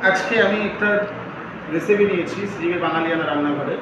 আজকে আমি একটা রেসিপি নিয়েছি শ্রীজীবের বাঙালিয়ানা রান্নাঘরে।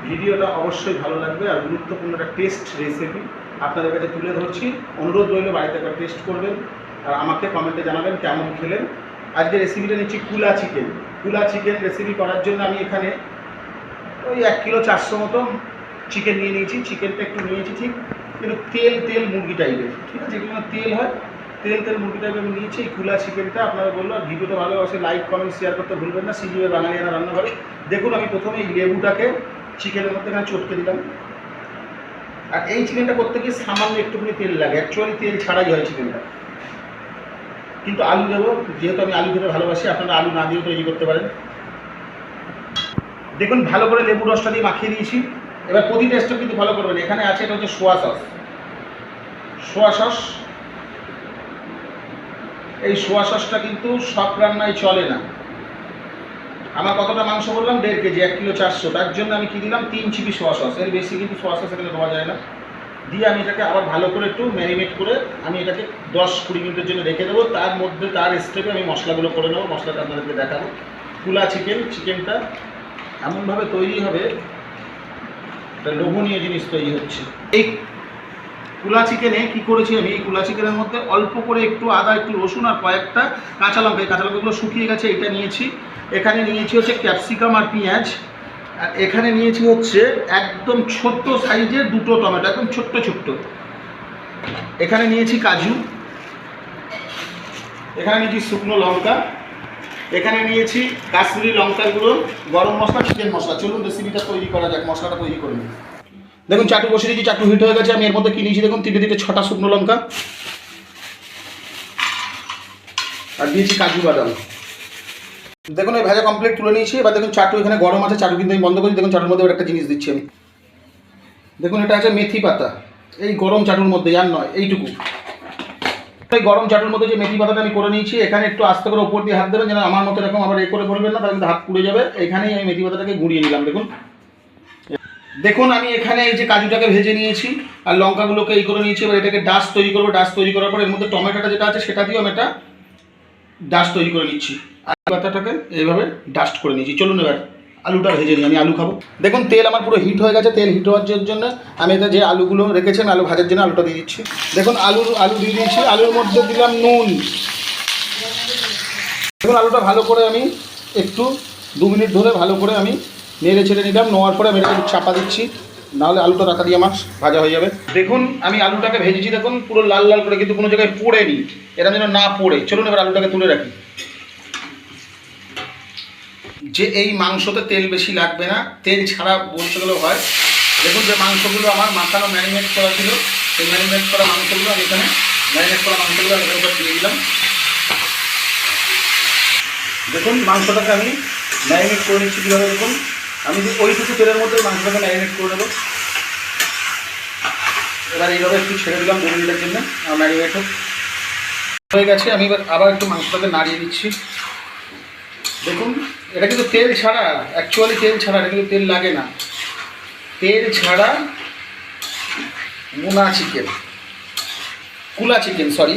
ভিডিওটা অবশ্যই ভালো লাগবে আর গুরুত্বপূর্ণ একটা টেস্ট রেসিপি আপনাদের কাছে তুলে ধরছি। অনুরোধ রইল বাড়িতে একবার টেস্ট করবেন আর আমাকে কমেন্টে জানাবেন কেমন খেলেন। আজকে রেসিপিটা নিচ্ছি কুলা চিকেন। কুলা চিকেন রেসিপি করার জন্য আমি এখানে ওই 1 কিলো 400 মতো চিকেন নিয়ে নিয়েছি। চিকেনটা একটু নিয়েছি ঠিক কিন্তু তেল মুরগি টাইপের, ঠিক আছে, যেগুলো তেল হয় তেল মুরগি টাইপের আমি নিয়েছি। এই কুলা চিকেনটা আপনারা বললো আর ভিডিওটা ভালোবাসে লাইক কমেন্ট শেয়ার করতে ভুলবেন না। শ্রীজীবের বাঙালিয়ানা রান্নাঘরে দেখুন আমি প্রথমে এই লেবুটাকে চিকেনের মধ্যে এখানে চটকে দিলাম। আর এই চিকেনটা করতে গিয়ে সামান্য একটুখানি তেল লাগে, অ্যাকচুয়ালি তেল ছাড়াই হয় চিকেনটা। কিন্তু আলু দেবো, যেহেতু আমি আলু খেতে ভালোবাসি, আপনারা আলু না দিয়েও তৈরি করতে পারেন। দেখুন ভালো করে লেবু রসটা দিয়ে মাখিয়ে দিয়েছি। এবার প্রতি টেস্টটা কিন্তু ভালো করবেন। এখানে আছে এটা হচ্ছে সোয়া সস। এই সোয়া সসটা কিন্তু সব রান্নায় চলে না। আমার কতটা মাংস বললাম 1.5 কেজি, 1 কিলো 400, তার জন্য আমি কি দিলাম 3 চিপি সোয়া সস। এর বেশি কিন্তু সোয়া সস এখানে দেওয়া যায় না। দিয়ে আমি এটাকে আবার ভালো করে একটু ম্যারিনেট করে আমি এটাকে 10-20 মিনিটের জন্য রেখে দেবো। তার মধ্যে তার স্টেপে আমি মশলাগুলো করে নেবো, মশলাটা আপনাদেরকে দেখাবো। কুলা চিকেনটা এমনভাবে তৈরি হবে, একটা লোভনীয় জিনিস তৈরি হচ্ছে। এই কুলা চিকেনে কী করেছি আমি, এই কুলা চিকেনের মধ্যে অল্প করে একটু আদা, একটু রসুন আর কয়েকটা কাঁচা লঙ্কা, এই কাঁচা লঙ্কাগুলো শুকিয়ে গেছে, এটা নিয়েছি। এখানে নিয়েছি হচ্ছে ক্যাপসিকাম আর পেঁয়াজ। আর এখানে নিয়েছি হচ্ছে একদম ছোট্ট সাইজের 2টো টমেটো, একদম ছোট্ট। এখানে নিয়েছি কাজু, এখানে নিয়েছি শুকনো লঙ্কা, এখানে নিয়েছি কাশ্মীরি লঙ্কার গুঁড়ো, গরম মশলা, চিকেন মশলা। চলুন রেসিপিটা তৈরি করা যাক, মশলাটা তৈরি করে নিই। দেখুন চাটু বসে দিয়েছি, চাটু হিট হয়ে গেছে। আমি এর মধ্যে কি নিয়েছি দেখুন, 6টা শুকনো লঙ্কা আর দিয়েছি কাজু বাদাম। দেখুন এই ভাজা কমপ্লিট তুলে নিয়েছি। এবার দেখুন চাটু এখানে গরম আছে, চাটু কিন্তু আমি বন্ধ করি। দেখুন চাটুর মধ্যে একটা জিনিস দিচ্ছি আমি। দেখুন এটা আছে মেথি পাতা, এই গরম চাটুর মধ্যে, আর নয় এইটুকু। এই গরম চাটুর মধ্যে যে মেথি পাতাটা আমি করে নিয়েছি, এখানে একটু আস্তে করে ওপর দিয়ে হাত দেবেন, যেন আমার মতো এরকম আবার করে বলবেন না, তাহলে কিন্তু হাত পুড়ে যাবে। এখানেই আমি মেথি পাতাটাকে গুঁড়িয়ে নিলাম। দেখুন আমি এখানে এই যে কাজুটাকে ভেজে নিয়েছি আর লঙ্কাগুলোকে এই করে নিয়েছি। এবার এটাকে ডাস্ট তৈরি করবো। ডাস্ট তৈরি করার পর এর মধ্যে টমেটোটা যেটা আছে সেটা দিয়েও আমি এটা ডাস্ট তৈরি করে নিচ্ছি। আলু পাতাটাকে এইভাবে ডাস্ট করে নিচ্ছি। চলুন এবার আলুটা ভেজে নিই, আমি আলু খাবো। দেখুন তেল আমার পুরো হিট হয়ে গেছে। তেল হিট হওয়ার জন্য আমি এটা যে আলুগুলো রেখেছেন আলু ভাজার জন্য আলুটা দিয়ে দিচ্ছি। দেখুন আলু দিয়ে দিয়েছি। আলুর মধ্যে দিলাম নুন। দেখুন আলুটা ভালো করে আমি একটু 2 মিনিট ধরে ভালো করে আমি নেড়ে ছেড়ে নিলাম। নেওয়ার পরে আমি এটাকে চাপা দিচ্ছি, নাহলে আলুটা রাখা দিয়ে আমার ভাজা হয়ে যাবে। দেখুন আমি আলুটাকে ভেজেছি, দেখুন পুরো লাল লাল করে, কিন্তু কোনো জায়গায় পোড়েনি, এরা যেন না পোড়ে। চলুন এবার আলুটাকে তুলে রাখি। যে এই মাংসতে তেল বেশি লাগবে না, তেল ছাড়া বলতে গেলেও হয়। দেখুন যে মাংসগুলো আমার মাখানো ম্যারিনেট করা ছিল, সেই ম্যারিনেট করা মাংসগুলো আমি এখানে দিয়ে দিলাম। দেখুন মাংসটাকে আমি ম্যারিনেট করে নিচ্ছি কীভাবে। দেখুন আমি ওইটুকু তেলের মধ্যে মাংসটাকে ম্যারিনেট করে নেবো। এবার এইভাবে একটু ছেড়ে দিলাম 2 মিনিটের জন্য, ম্যারিনেট হয়ে গেছে। আমি এবার আবার একটু মাংসটাকে নাড়িয়ে দিচ্ছি। দেখুন এটা কিন্তু তেল ছাড়া, অ্যাকচুয়ালি তেল ছাড়া, এটা কিন্তু তেল লাগে না। তেল ছাড়া কুলা চিকেন সরি।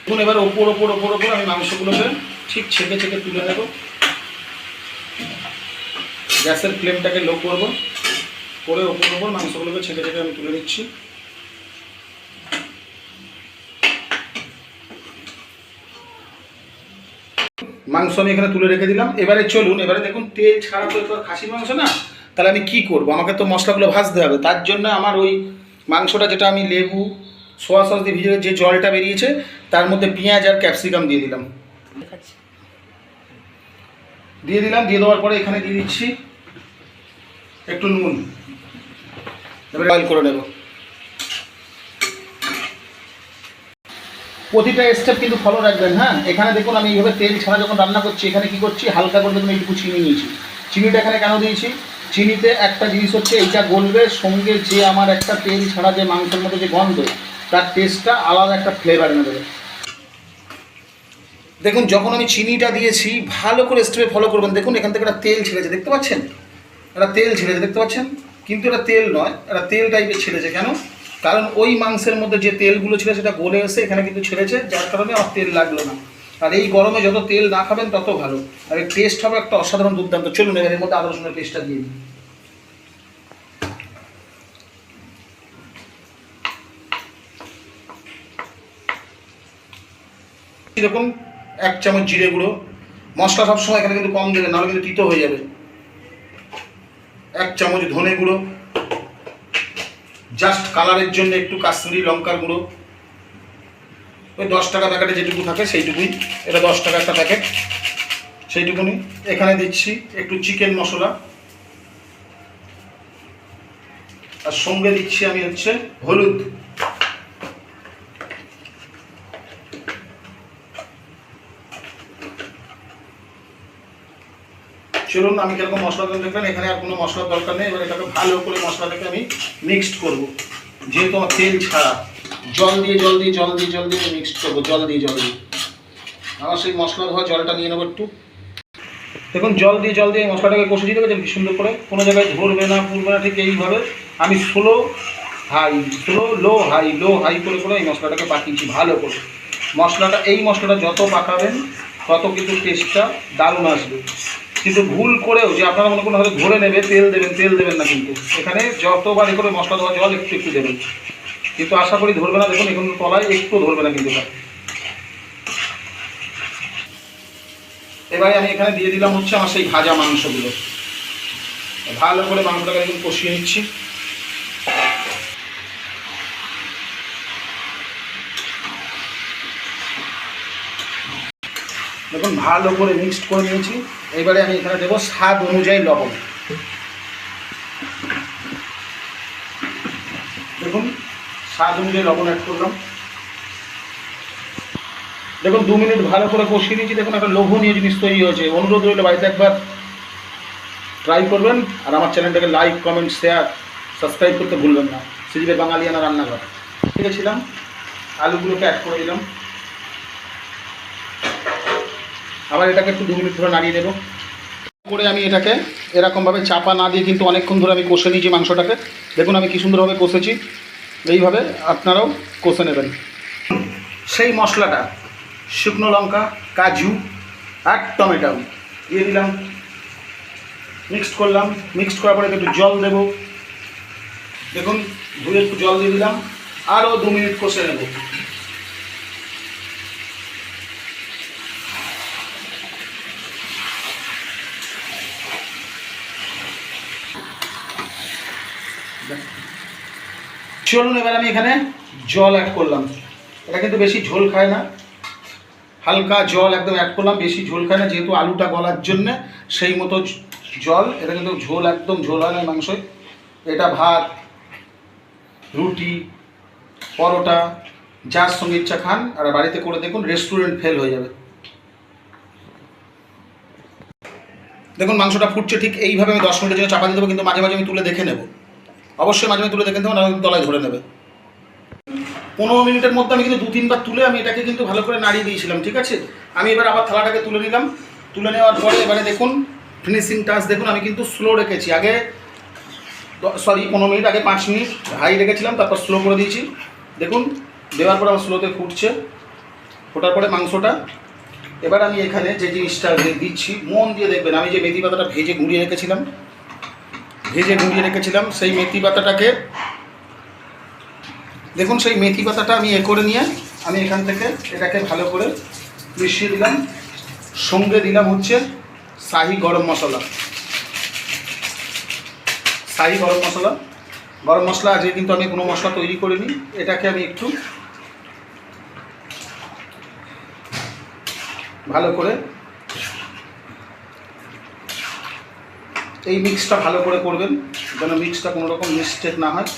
দেখুন এবার ওপর আমি মাংসগুলোকে ঠিক ছেঁকে তুলে নেব। গ্যাসের ফ্লেমটাকে লো করব, করে ওপর মাংসগুলোকে ছেঁকে আমি তুলে নিচ্ছি। মাংস আমি এখানে তুলে রেখে দিলাম। এবারে চলুন, এবারে দেখুন তেল ছাড়া তো খাসির মাংস না, তাহলে আমি কি করব, আমাকে তো মশলাগুলো ভাজতে হবে। তার জন্য আমার ওই মাংসটা যেটা আমি লেবু সোয়া সস দিয়ে ভিজে যে জলটা বেরিয়েছে, তার মধ্যে পেঁয়াজ আর ক্যাপসিকাম দিয়ে দিলাম। দিয়ে দেওয়ার পরে এখানে দিয়ে দিচ্ছি একটু নুন। এবারে বয়েল করে নেব। প্রতিটা স্টেপ কিন্তু ফলো রাখবেন। হ্যাঁ, এখানে দেখুন আমি এইভাবে তেল ছাড়া যখন রান্না করছি, এখানে কি করছি, হালকা করে দেখুন এইটুকু চিনি নিয়েছি। চিনিটা এখানে কেন দিয়েছি, চিনিতে একটা জিনিস হচ্ছে এইটা গলবে, সঙ্গে যে আমার একটা তেল ছাড়া যে মাংসের মধ্যে যে গন্ধ, তার টেস্টটা আলাদা একটা ফ্লেভার এনে দেবে। দেখুন যখন আমি চিনিটা দিয়েছি ভালো করে স্টেপে ফলো করবেন। দেখুন এখান থেকে একটা তেল ছেড়েছে, দেখতে পাচ্ছেন, দেখতে পাচ্ছেন, কিন্তু এটা তেল নয়, এটা তেল টাইপের ছেড়েছে। কেন, কারণ ওই মাংসের মধ্যে যে তেলগুলো ছিল সেটা গলে এসে এখানে কিন্তু ছেড়েছে, যার কারণে আমার তেল লাগলো না। আর এই গরমে যত তেল না খাবেন তত ভালো, আর এর টেস্ট হবে একটা অসাধারণ দুর্দান্ত। চলুন এবার এর মধ্যে আদা রসুনের পেস্টটা দিয়ে দিই। এরকম 1 চামচ জিরে গুঁড়ো, মশলা সবসময় এখানে কিন্তু কম দেবেন, নাহলে কিন্তু তিতো হয়ে যাবে। 1 চামচ ধনে গুঁড়ো, জাস্ট কালারের জন্য একটু কাশ্মীরি লঙ্কার গুঁড়ো, ওই 10 টাকা প্যাকেটে যেটুকু থাকে সেইটুকুই, এটা 10 টাকা একটা প্যাকেট, সেইটুকুনি। এখানে দিচ্ছি একটু চিকেন মশলা, আর সঙ্গে দিচ্ছি আমি হচ্ছে হলুদ। চলুন আমি কিরকম মশলা দেখবেন, এখানে আর কোনো মশলার দরকার নেই। এবার এটাকে ভালো করে মশলাটাকে আমি মিক্সড করব, যেহেতু আমার তেল ছাড়া। জল দিয়ে মিক্সড করবো, জল দিয়ে আমার সেই মশলা ধোয়া জলটা নিয়ে নেবো একটু। দেখুন জল দিয়ে মশলাটাকে কষে দিয়ে দেবেন সুন্দর করে, কোনো জায়গায় ধরবে না পুড়বে না, ঠিক এইভাবে আমি লো হাই করে এই মশলাটাকে পাকিয়েছি ভালো করে। এই মশলাটা যত পাকাবেন তত কিন্তু টেস্টটা দারুণ আসবে। কিন্তু ভুল করেও যে আপনারা মনে করুন হয়তো ধরে নেবে, তেল দেবেন না, কিন্তু এখানে যতবার করে মশলা ধোয়া জল একটু দেবেন, কিন্তু আশা করি ধরবে না। দেখুন এখন তলায় একটু ধরবে না কিন্তু। এবারে আমি এখানে দিয়ে দিলাম হচ্ছে আমার সেই ভাজা মাংসগুলো, ভালো করে মাংসটাকে একদম কষিয়ে নিচ্ছি। দেখুন ভালো করে মিক্সড করে নিয়েছি। এবারে আমি এখানে দেবো স্বাদ অনুযায়ী লবণ। দেখুন স্বাদ অনুযায়ী লবণ অ্যাড করলাম। দেখুন 2 মিনিট ভালো করে কষিয়ে নিয়েছি। দেখুন একটা লোভনীয় জিনিস তৈরি হয়েছে। অনুরোধ রইল বাড়িতে একবার ট্রাই করবেন, আর আমার চ্যানেলটাকে লাইক কমেন্ট শেয়ার সাবস্ক্রাইব করতে ভুলবেন না। শ্রীজীবের বাঙালিয়ানা রান্নাঘর দেখেছিলাম, আলুগুলোকে অ্যাড করে দিলাম। আবার এটাকে একটু 2 মিনিট ধরে নাড়িয়ে দেবো করে। আমি এটাকে এরকমভাবে চাপা না দিয়ে কিন্তু অনেকক্ষণ ধরে আমি কষে নিয়েছি মাংসটাকে। দেখুন আমি কি সুন্দরভাবে কষেছি, এইভাবে আপনারাও কষে নেবেন। সেই মশলাটা শুকনো লঙ্কা, কাজু আর টমেটো দিয়ে দিলাম, মিক্সড করলাম। মিক্সড করার পরে একটু জল দেব। দেখুন ধুয়ে একটু জল দিয়ে দিলাম, আরও 2 মিনিট কষে নেব। চলুন এবার আমি এখানে জল অ্যাড করলাম। এটা কিন্তু বেশি ঝোল খায় না, হালকা জল একদম অ্যাড করলাম, বেশি ঝোল খায় না যেহেতু আলুটা গলার জন্যে, সেই মতো জল। এটা কিন্তু ঝোল একদম ঝোল হয় না মাংসই। এটা ভাত, রুটি, পরোটা যার সঙ্গে ইচ্ছা খান, আর বাড়িতে করে দেখুন রেস্টুরেন্ট ফেল হয়ে যাবে। দেখুন মাংসটা ফুটছে, ঠিক এইভাবে আমি 10 মিনিটের জন্য চাপা দিয়ে দেবো, কিন্তু মাঝে মাঝে আমি তুলে দেখে নেব। অবশ্যই মাঝে মাঝে তুলে দেখে নেবো, নাহলে তলায় ধরে নেবে। 15 মিনিটের মধ্যে আমি কিন্তু 2-3 বার তুলে আমি এটাকে কিন্তু ভালো করে নাড়িয়ে দিয়েছিলাম, ঠিক আছে। আমি এবার আবার থালাটাকে তুলে নিলাম। তুলে নেওয়ার পরে এবারে দেখুন ফিনিশিং টাচ দেখুন, আমি কিন্তু স্লো রেখেছি আগে, 15 মিনিট আগে 5 মিনিট হাই রেখেছিলাম, তারপর স্লো করে দিয়েছি। দেখুন দেওয়ার পরে আমার স্লোতে ফুটছে, ফোটার পরে মাংসটা। এবার আমি এখানে যে জিনিসটা দিচ্ছি মন দিয়ে দেখবেন, আমি যে মেথি পাতাটা ভেজে গুঁড়িয়ে রেখেছিলাম সেই মেথি পাতাটাকে দেখুন, সেই মেথি পাতাটা আমি করে নিয়ে আমি এখান থেকে এটাকে ভালো করে মিশিয়ে দিলাম। সঙ্গে দিলাম হচ্ছে শাহি গরম মশলা। গরম মশলা আজকে কিন্তু আমি কোনো মশলা তৈরি করিনি। এটাকে আমি একটু ভালো করে এই মিক্সটা ভালো করে করবেন, যেন মিক্সটা কোনো রকম মিস্টেক না হয়।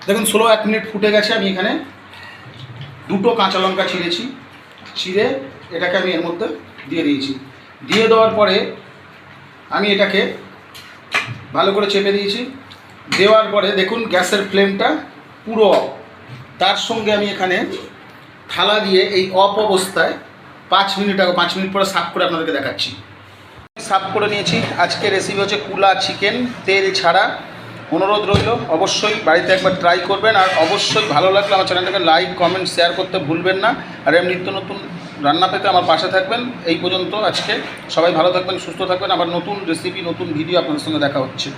দেখুন 1 মিনিট ফুটে গেছে। আমি এখানে 2টো কাঁচা লঙ্কা ছিঁড়ে এটাকে আমি এর মধ্যে দিয়ে দিয়েছি। দিয়ে দেওয়ার পরে আমি এটাকে ভালো করে চেপে দিয়েছি। দেওয়ার পরে দেখুন গ্যাসের ফ্লেমটা পুরো অফ। তার সঙ্গে আমি এখানে থালা দিয়ে এই অফ অবস্থায় 5 মিনিট পরে সার্ভ করে আপনাদেরকে দেখাচ্ছি। সার্ভ করে নিয়েছি। আজকে রেসিপি হচ্ছে কুলা চিকেন, তেল ছাড়া, অনুরোধ রইল অবশ্যই বাড়িতে একবার ট্রাই করবেন, আর অবশ্যই ভালো লাগলে আমার চ্যানেলটাকে লাইক কমেন্ট শেয়ার করতে ভুলবেন না। আর এমনি নিত্য নতুন রান্না পেতে আমার পাশে থাকবেন। এই পর্যন্ত আজকে সবাই ভালো থাকবেন, সুস্থ থাকবেন। আবার নতুন রেসিপি নতুন ভিডিও আপনাদের সঙ্গে দেখা হচ্ছে।